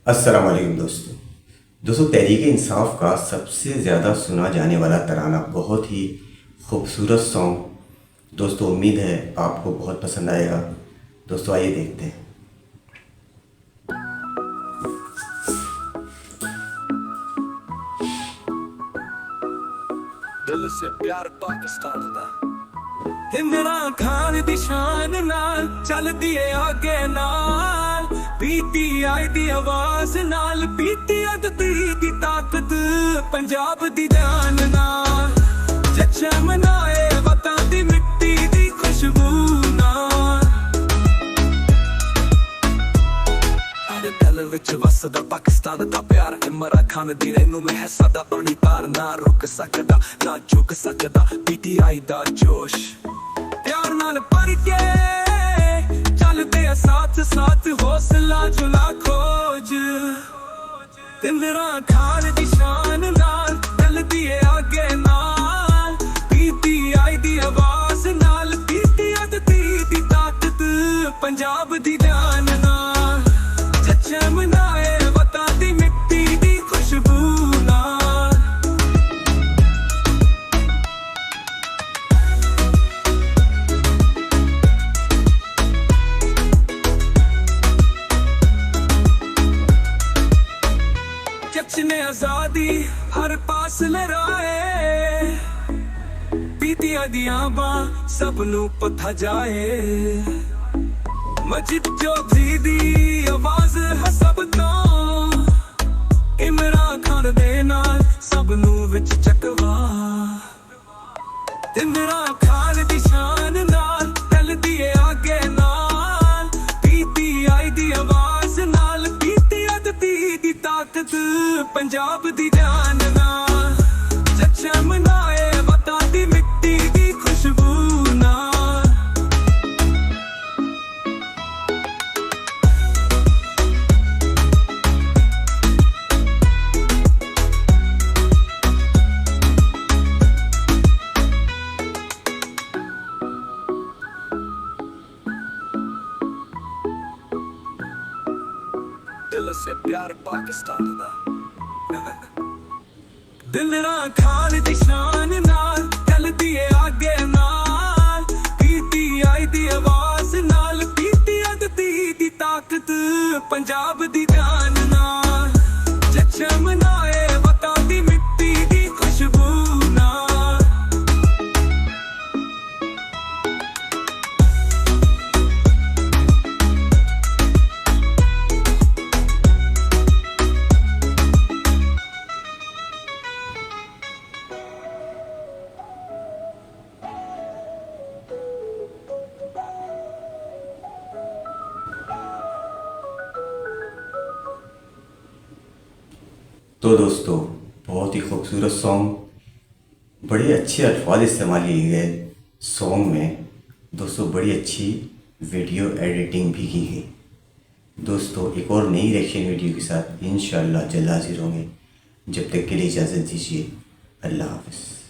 अस्सलाम वालेकुम दोस्तों तहरीक इंसाफ का सबसे ज़्यादा सुना जाने वाला तराना बहुत ही खूबसूरत सॉन्ग दोस्तों, उम्मीद है आपको बहुत पसंद आएगा। दोस्तों आइए देखते हैं। दिल से प्यार पाकिस्तान दा इमरान खान दी शान नाल चलदी है आगे नाल पीटीआई दी आवाज नाल पीटीआई दी ताकत पंजाब दी जान नाल जश्न मनाए वतन दी मिट्टी दी खुशबू नाल आदे दिल विच वसदा पाकिस्तान दा प्यार इमरान खान दी नैनू में है सदा पानी पार ना रुक सकदा ना झुक सकदा पीटीआई दा जोश प्यार नाल भर के चलते साथ साथ हौसला जुला खोज इमरान खान दी शान नाल चलदी है आगे नाल पीटीआई दी आवाज नाल पीटीआई दी ताकत पंजाब दी जान नाल जश्न मनाए वतन दी मिट्टी दी खुशबू नाल ने आजादी हर पास लहराए पीतिया दिया बां सबनू पता जाए मजिद चौधरी दी आवाज है सब तो इमरान खान दे नाल सबनू विच चकवा इमरान खान दी शान नाल चलदी है आगे नाल पीटीआई दी आवाज नाल पीटीआई दी ताकत पंजाब दी जान नाल जश्न मनाए वतन दी मिट्टी दी खुशबू नाल दिल से प्यार पाकिस्तान दा इमरान खान दी शान नाल चलदी है आगे नाल पीटीआई दी आवाज नाल पीटीआई दी ताकत पंजाब दी जान नाल जश्न मनाए वतन दी मिट्टी दी खुशबू नाल तो दोस्तों बहुत ही खूबसूरत सॉन्ग, बड़े अच्छे अल्फाज इस्तेमाल किए गए सॉन्ग में। दोस्तों बड़ी अच्छी वीडियो एडिटिंग भी की गई। दोस्तों एक और नई रिएक्शन वीडियो के साथ इंशाअल्लाह जल्द हाजिर होंगे। जब तक के लिए इजाज़त दीजिए। अल्लाह हाफ़िज़।